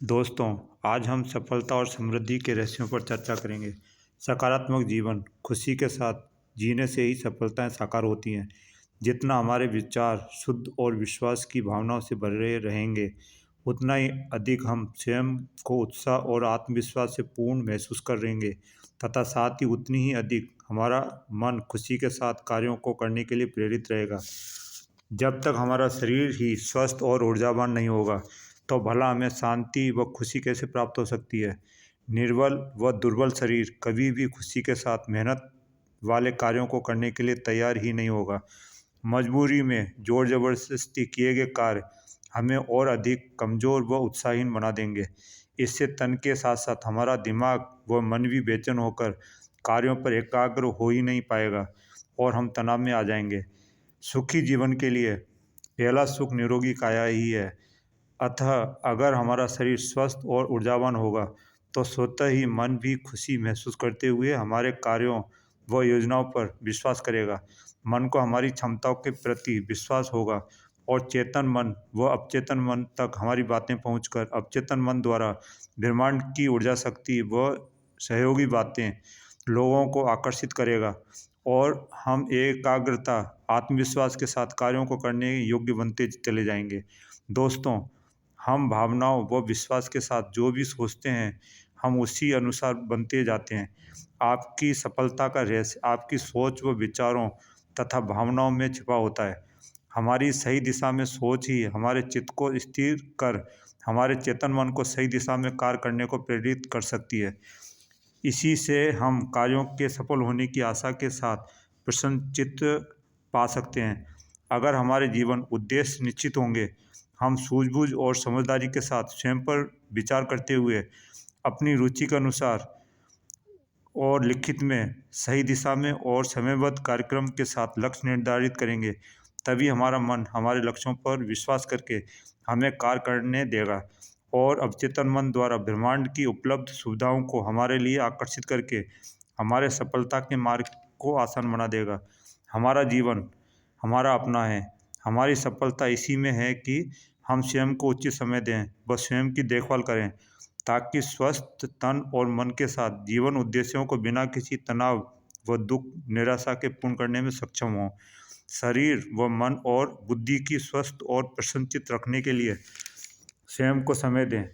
दोस्तों, आज हम सफलता और समृद्धि के रहस्यों पर चर्चा करेंगे। सकारात्मक जीवन खुशी के साथ जीने से ही सफलताएं साकार होती हैं। जितना हमारे विचार शुद्ध और विश्वास की भावनाओं से भरे रहेंगे, उतना ही अधिक हम स्वयं को उत्साह और आत्मविश्वास से पूर्ण महसूस करेंगे तथा साथ ही उतनी ही अधिक हमारा मन खुशी के साथ कार्यों को करने के लिए प्रेरित रहेगा। जब तक हमारा शरीर ही स्वस्थ और ऊर्जावान नहीं होगा, तो भला हमें शांति व खुशी कैसे प्राप्त हो सकती है। निर्बल व दुर्बल शरीर कभी भी खुशी के साथ मेहनत वाले कार्यों को करने के लिए तैयार ही नहीं होगा। मजबूरी में जोर जबरदस्ती किए गए कार्य हमें और अधिक कमज़ोर व उत्साहहीन बना देंगे। इससे तन के साथ साथ हमारा दिमाग व मन भी बेचैन होकर कार्यों पर एकाग्र हो ही नहीं पाएगा और हम तनाव में आ जाएंगे। सुखी जीवन के लिए पहला सुख निरोगी काया ही है। अतः अगर हमारा शरीर स्वस्थ और ऊर्जावान होगा, तो स्वतः ही मन भी खुशी महसूस करते हुए हमारे कार्यों व योजनाओं पर विश्वास करेगा। मन को हमारी क्षमताओं के प्रति विश्वास होगा और चेतन मन व अवचेतन मन तक हमारी बातें पहुंचकर अवचेतन मन द्वारा ब्रह्मांड की ऊर्जा शक्ति व सहयोगी बातें लोगों को आकर्षित करेगा और हम एकाग्रता आत्मविश्वास के साथ कार्यों को करने योग्य बनते चले जाएंगे। दोस्तों, हम भावनाओं व विश्वास के साथ जो भी सोचते हैं, हम उसी अनुसार बनते जाते हैं। आपकी सफलता का रहस्य आपकी सोच व विचारों तथा भावनाओं में छिपा होता है। हमारी सही दिशा में सोच ही हमारे चित्त को स्थिर कर हमारे चेतन मन को सही दिशा में कार्य करने को प्रेरित कर सकती है। इसी से हम कार्यों के सफल होने की आशा के साथ प्रसन्नचित्त पा सकते हैं। अगर हमारे जीवन उद्देश्य निश्चित होंगे, हम सूझबूझ और समझदारी के साथ स्वयं पर विचार करते हुए अपनी रुचि के अनुसार और लिखित में सही दिशा में और समयबद्ध कार्यक्रम के साथ लक्ष्य निर्धारित करेंगे, तभी हमारा मन हमारे लक्ष्यों पर विश्वास करके हमें कार्य करने देगा और अवचेतन मन द्वारा ब्रह्मांड की उपलब्ध सुविधाओं को हमारे लिए आकर्षित करके हमारे सफलता के मार्ग को आसान बना देगा। हमारा जीवन हमारा अपना है। हमारी सफलता इसी में है कि हम स्वयं को उचित समय दें व स्वयं की देखभाल करें, ताकि स्वस्थ तन और मन के साथ जीवन उद्देश्यों को बिना किसी तनाव व दुख निराशा के पूर्ण करने में सक्षम हों। शरीर व मन और बुद्धि की स्वस्थ और प्रसन्नचित रखने के लिए स्वयं को समय दें।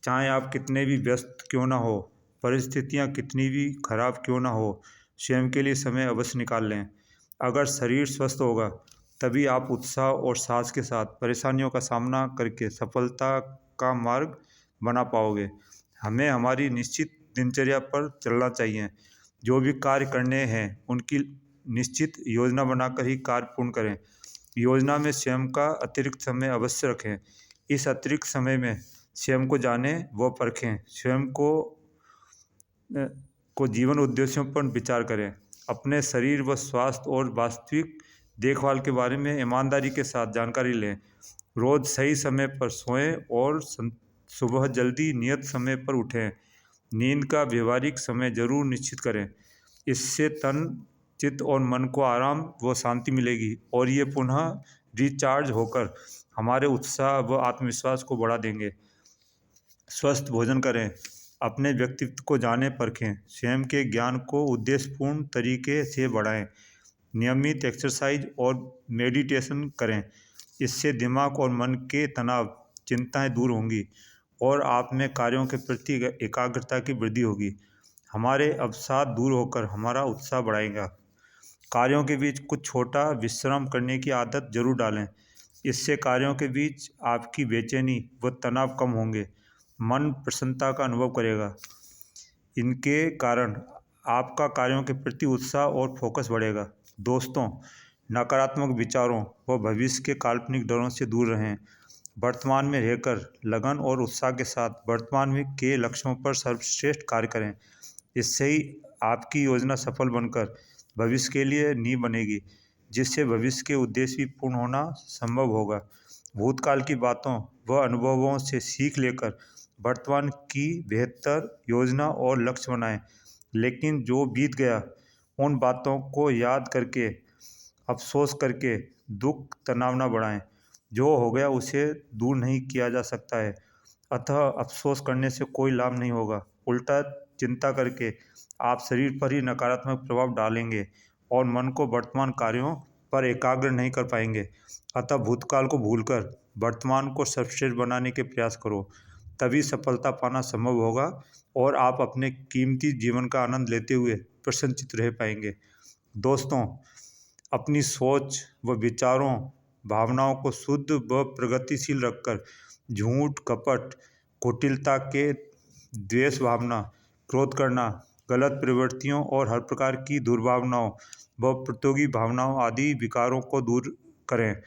चाहे आप कितने भी व्यस्त क्यों ना हो, परिस्थितियां कितनी भी खराब क्यों ना हो, स्वयं के लिए समय अवश्य निकाल लें। अगर शरीर स्वस्थ होगा, तभी आप उत्साह और साहस के साथ परेशानियों का सामना करके सफलता का मार्ग बना पाओगे। हमें हमारी निश्चित दिनचर्या पर चलना चाहिए। जो भी कार्य करने हैं, उनकी निश्चित योजना बनाकर ही कार्य पूर्ण करें। योजना में स्वयं का अतिरिक्त समय अवश्य रखें। इस अतिरिक्त समय में स्वयं को जानें व परखें। स्वयं को जीवन उद्देश्यों पर विचार करें। अपने शरीर व स्वास्थ्य और वास्तविक देखभाल के बारे में ईमानदारी के साथ जानकारी लें। रोज़ सही समय पर सोएं और सुबह जल्दी नियत समय पर उठें। नींद का व्यवहारिक समय जरूर निश्चित करें। इससे तन, चित्त और मन को आराम व शांति मिलेगी और ये पुनः रिचार्ज होकर हमारे उत्साह व आत्मविश्वास को बढ़ा देंगे। स्वस्थ भोजन करें। अपने व्यक्तित्व को जानें परखें। स्वयं के ज्ञान को उद्देश्यपूर्ण तरीके से बढ़ाएं। नियमित एक्सरसाइज और मेडिटेशन करें। इससे दिमाग और मन के तनाव, चिंताएं दूर होंगी और आप में कार्यों के प्रति एकाग्रता की वृद्धि होगी। हमारे अवसाद दूर होकर हमारा उत्साह बढ़ाएगा। कार्यों के बीच कुछ छोटा विश्राम करने की आदत जरूर डालें। इससे कार्यों के बीच आपकी बेचैनी व तनाव कम होंगे। मन प्रसन्नता का अनुभव करेगा। इनके कारण आपका कार्यों के प्रति उत्साह और फोकस बढ़ेगा। दोस्तों, नकारात्मक विचारों व भविष्य के काल्पनिक डरों से दूर रहें। वर्तमान में रहकर लगन और उत्साह के साथ वर्तमान में के लक्ष्यों पर सर्वश्रेष्ठ कार्य करें। इससे ही आपकी योजना सफल बनकर भविष्य के लिए नींव बनेगी, जिससे भविष्य के उद्देश्य भी पूर्ण होना संभव होगा। भूतकाल की बातों व अनुभवों से सीख लेकर वर्तमान की बेहतर योजना और लक्ष्य बनाएं। लेकिन जो बीत गया, उन बातों को याद करके अफसोस करके दुख तनाव न बढ़ाएं। जो हो गया उसे दूर नहीं किया जा सकता है। अतः अफसोस करने से कोई लाभ नहीं होगा। उल्टा चिंता करके आप शरीर पर ही नकारात्मक प्रभाव डालेंगे और मन को वर्तमान कार्यों पर एकाग्र नहीं कर पाएंगे। अतः भूतकाल को भूलकर वर्तमान को सर्वश्रेष्ठ बनाने के प्रयास करो, तभी सफलता पाना संभव होगा और आप अपने कीमती जीवन का आनंद लेते हुए प्रसन्नचित्त रह पाएंगे। दोस्तों, अपनी सोच व विचारों भावनाओं को शुद्ध व प्रगतिशील रखकर झूठ, कपट, कुटिलता के द्वेष भावना, क्रोध करना, गलत प्रवृत्तियों और हर प्रकार की दुर्भावनाओं व प्रतियोगी भावनाओं आदि विकारों को दूर करें।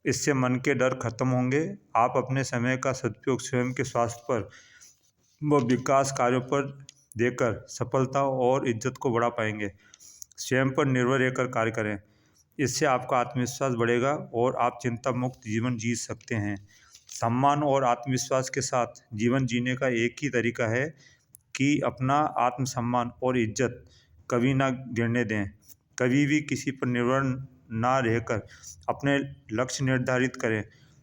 इससे मन के डर खत्म होंगे। आप अपने समय का सदुपयोग स्वयं के स्वास्थ्य पर व विकास कार्यों पर देकर सफलता और इज्जत को बढ़ा पाएंगे। स्वयं पर निर्भर रहकर कार्य करें, इससे आपका आत्मविश्वास बढ़ेगा और आप चिंता मुक्त जीवन जी सकते हैं। सम्मान और आत्मविश्वास के साथ जीवन जीने का एक ही तरीका है कि अपना आत्मसम्मान और इज्जत कभी ना गिरने दें। कभी भी किसी पर निर्भर ना रहकर अपने लक्ष्य निर्धारित करें।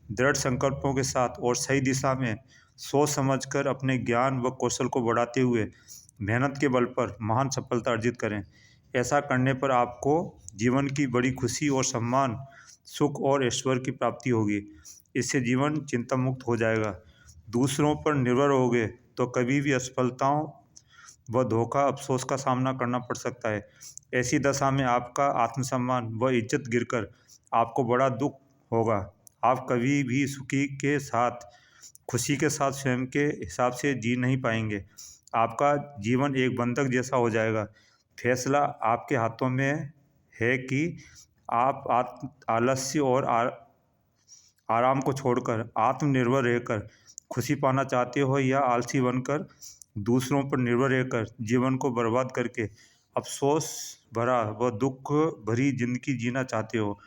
दृढ़ संकल्पों के साथ और सही दिशा में सोच समझकर अपने ज्ञान व कौशल को बढ़ाते हुए मेहनत के बल पर महान सफलता अर्जित करें। ऐसा करने पर आपको जीवन की बड़ी खुशी और सम्मान, सुख और ऐश्वर्य की प्राप्ति होगी। इससे जीवन चिंता मुक्त हो जाएगा। दूसरों पर निर्भर होगे तो कभी भी असफलताओं व धोखा, अफसोस का सामना करना पड़ सकता है। ऐसी दशा में आपका आत्मसम्मान व इज्जत गिरकर आपको बड़ा दुख होगा। आप कभी भी सुखी के साथ, खुशी के साथ स्वयं के हिसाब से जी नहीं पाएंगे। आपका जीवन एक बंधक जैसा हो जाएगा। फैसला आपके हाथों में है कि आप आलस्य और आराम को छोड़कर आत्मनिर्भर रहकर खुशी पाना चाहते हो या आलसी बनकर दूसरों पर निर्भर रहकर जीवन को बर्बाद करके अफसोस भरा व दुख भरी जिंदगी जीना चाहते हो।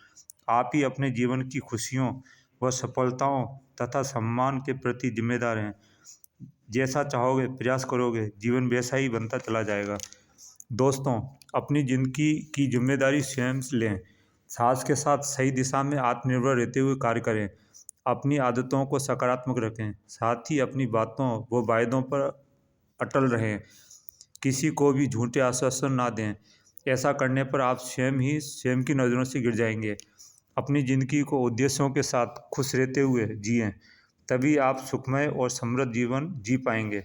आप ही अपने जीवन की खुशियों व सफलताओं तथा सम्मान के प्रति जिम्मेदार हैं। जैसा चाहोगे, प्रयास करोगे, जीवन वैसा ही बनता चला जाएगा। दोस्तों, अपनी जिंदगी की जिम्मेदारी स्वयं से लें। साहस के साथ सही दिशा में आत्मनिर्भर रहते हुए कार्य करें। अपनी आदतों को सकारात्मक रखें, साथ ही अपनी बातों व वायदों पर अटल रहें। किसी को भी झूठे आश्वासन ना दें। ऐसा करने पर आप स्वयं ही स्वयं की नज़रों से गिर जाएंगे। अपनी ज़िंदगी को उद्देश्यों के साथ खुश रहते हुए जिएं, तभी आप सुखमय और समृद्ध जीवन जी पाएंगे।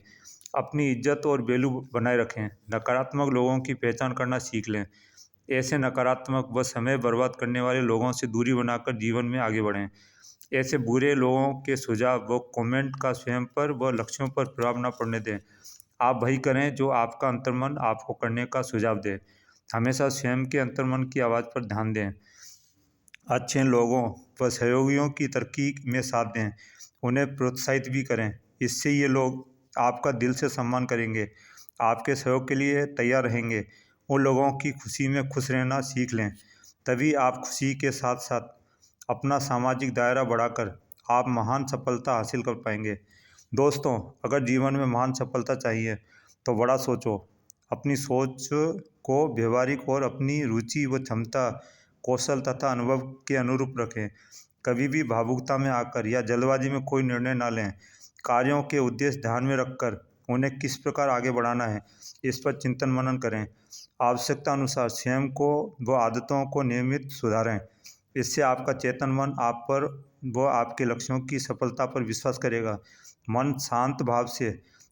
अपनी इज्जत और वैल्यू बनाए रखें। नकारात्मक लोगों की पहचान करना सीख लें। ऐसे नकारात्मक व समय बर्बाद करने वाले लोगों से दूरी बनाकर जीवन में आगे बढ़ें। ऐसे बुरे लोगों के सुझाव व कमेंट का स्वयं पर व लक्ष्यों पर प्रभाव न पड़ने दें। आप वही करें जो आपका अंतर्मन आपको करने का सुझाव दे। हमेशा स्वयं के अंतर्मन की आवाज़ पर ध्यान दें। अच्छे लोगों व सहयोगियों की तरक्की में साथ दें, उन्हें प्रोत्साहित भी करें। इससे ये लोग आपका दिल से सम्मान करेंगे, आपके सहयोग के लिए तैयार रहेंगे। उन लोगों की खुशी में खुश रहना सीख लें, तभी आप खुशी के साथ साथ अपना सामाजिक दायरा बढ़ाकर आप महान सफलता हासिल कर पाएंगे। दोस्तों, अगर जीवन में महान सफलता चाहिए तो बड़ा सोचो। अपनी सोच को व्यवहारिक और अपनी रुचि व क्षमता, कौशल तथा अनुभव के अनुरूप रखें। कभी भी भावुकता में आकर या जल्दबाजी में कोई निर्णय ना लें। कार्यों के उद्देश्य ध्यान में रखकर उन्हें किस प्रकार आगे बढ़ाना है, इस पर चिंतन मनन करें। आवश्यकता अनुसार स्वयं को व आदतों को नियमित सुधारें। इससे आपका चेतन मन आप पर व आपके लक्ष्यों की सफलता पर विश्वास करेगा। मन शांत भाव से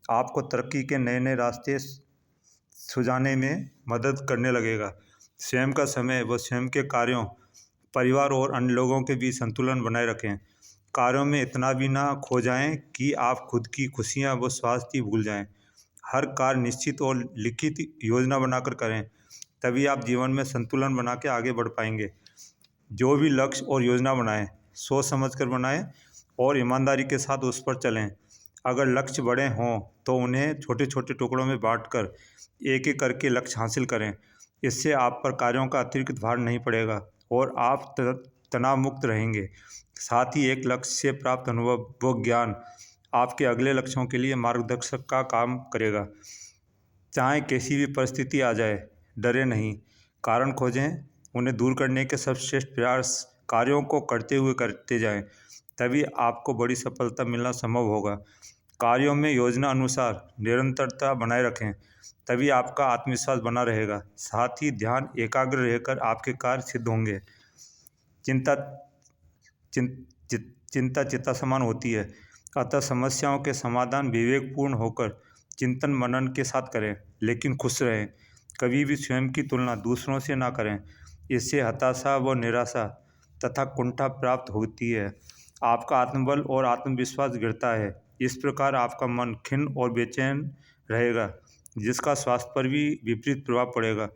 आपको तरक्की के नए नए रास्ते सुझाने में मदद करने लगेगा। स्वयं का समय व स्वयं के कार्यों, परिवार और अन्य लोगों के बीच संतुलन बनाए रखें। कार्यों में इतना भी ना खो जाएं कि आप खुद की खुशियां व स्वास्थ्य भूल जाएं। हर कार्य निश्चित और लिखित योजना बनाकर करें, तभी आप जीवन में संतुलन बना के आगे बढ़ पाएंगे। जो भी लक्ष्य और योजना बनाएं, सोच समझकर बनाएं और ईमानदारी के साथ उस पर चलें। अगर लक्ष्य बड़े हों तो उन्हें छोटे छोटे टुकड़ों में बांटकर एक एक करके लक्ष्य हासिल करें। इससे आप पर कार्यों का अतिरिक्त भार नहीं पड़ेगा और आप तनाव मुक्त रहेंगे। साथ ही एक लक्ष्य से प्राप्त अनुभव व ज्ञान आपके अगले लक्ष्यों के लिए मार्गदर्शक का काम करेगा। चाहे कैसी भी परिस्थिति आ जाए, डरे नहीं, कारण खोजें, उन्हें दूर करने के सर्वश्रेष्ठ प्रयास कार्यों को करते हुए करते जाएं, तभी आपको बड़ी सफलता मिलना संभव होगा। कार्यों में योजना अनुसार निरंतरता बनाए रखें, तभी आपका आत्मविश्वास बना रहेगा। साथ ही ध्यान एकाग्र रहकर आपके कार्य सिद्ध होंगे। चिंता चिं, चि, चिंता चिता समान होती है, अतः समस्याओं के समाधान विवेकपूर्ण होकर चिंतन मनन के साथ करें, लेकिन खुश रहें। कभी भी स्वयं की तुलना दूसरों से ना करें, इससे हताशा व निराशा तथा कुंठा प्राप्त होती है। आपका आत्मबल और आत्मविश्वास गिरता है। इस प्रकार आपका मन खिन्न और बेचैन रहेगा, जिसका स्वास्थ्य पर भी विपरीत प्रभाव पड़ेगा।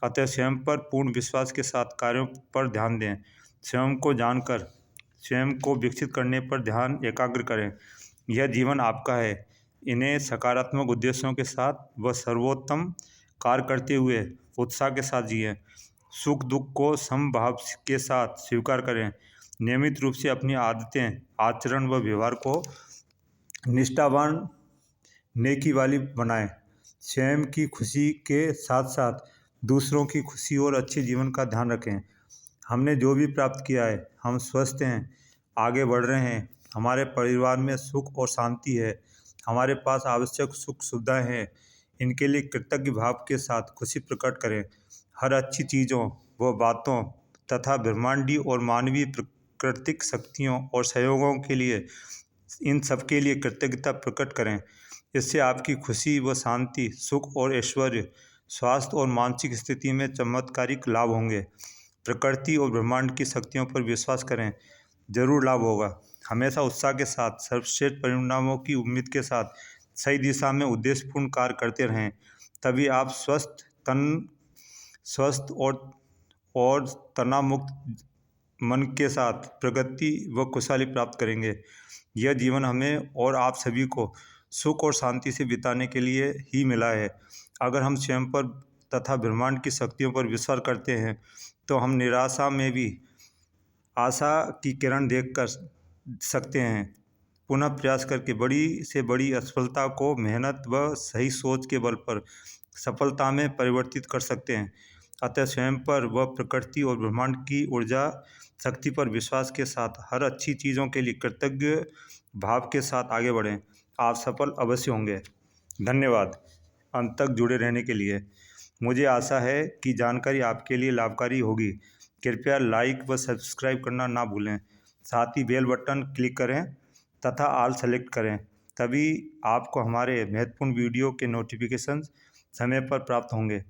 अतः स्वयं पर पूर्ण विश्वास के साथ कार्यों पर ध्यान दें। स्वयं को जानकर स्वयं को विकसित करने पर ध्यान एकाग्र करें। यह जीवन आपका है। इन्हें सकारात्मक उद्देश्यों के साथ व सर्वोत्तम कार्य करते हुए उत्साह के साथ जिएं। सुख दुख को समभाव के साथ स्वीकार करें। नियमित रूप से अपनी आदतें, आचरण व व्यवहार को निष्ठावान, नेकी वाली बनाएं। स्वयं की खुशी के साथ साथ दूसरों की खुशी और अच्छे जीवन का ध्यान रखें। हमने जो भी प्राप्त किया है, हम स्वस्थ हैं, आगे बढ़ रहे हैं, हमारे परिवार में सुख और शांति है, हमारे पास आवश्यक सुख सुविधाएं हैं, इनके लिए कृतज्ञ भाव के साथ खुशी प्रकट करें। हर अच्छी चीज़ों व बातों तथा ब्रह्मांडीय और मानवीय प्राकृतिक शक्तियों और सहयोगों के लिए, इन सब के लिए कृतज्ञता प्रकट करें। इससे आपकी खुशी व शांति, सुख और ऐश्वर्य, स्वास्थ्य और मानसिक स्थिति में चमत्कारिक लाभ होंगे। प्रकृति और ब्रह्मांड की शक्तियों पर विश्वास करें, जरूर लाभ होगा। हमेशा उत्साह के साथ, सर्वश्रेष्ठ परिणामों की उम्मीद के साथ सही दिशा में उद्देश्यपूर्ण कार्य करते रहें, तभी आप स्वस्थ और तनाव मुक्त मन के साथ प्रगति व खुशहाली प्राप्त करेंगे। यह जीवन हमें और आप सभी को सुख और शांति से बिताने के लिए ही मिला है। अगर हम स्वयं पर तथा ब्रह्मांड की शक्तियों पर विश्वास करते हैं, तो हम निराशा में भी आशा की किरण देख कर सकते हैं। पुनः प्रयास करके बड़ी से बड़ी असफलता को मेहनत व सही सोच के बल पर सफलता में परिवर्तित कर सकते हैं। अतः स्वयं पर व प्रकृति और ब्रह्मांड की ऊर्जा शक्ति पर विश्वास के साथ हर अच्छी चीज़ों के लिए कृतज्ञ भाव के साथ आगे बढ़ें। आप सफल अवश्य होंगे। धन्यवाद अंत तक जुड़े रहने के लिए। मुझे आशा है कि जानकारी आपके लिए लाभकारी होगी। कृपया लाइक व सब्सक्राइब करना ना भूलें। साथ ही बेल बटन क्लिक करें तथा ऑल सेलेक्ट करें, तभी आपको हमारे महत्वपूर्ण वीडियो के नोटिफिकेशन समय पर प्राप्त होंगे।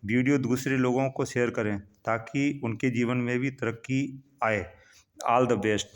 वीडियो दूसरे लोगों को शेयर करें ताकि उनके जीवन में भी तरक्की आए। All the best.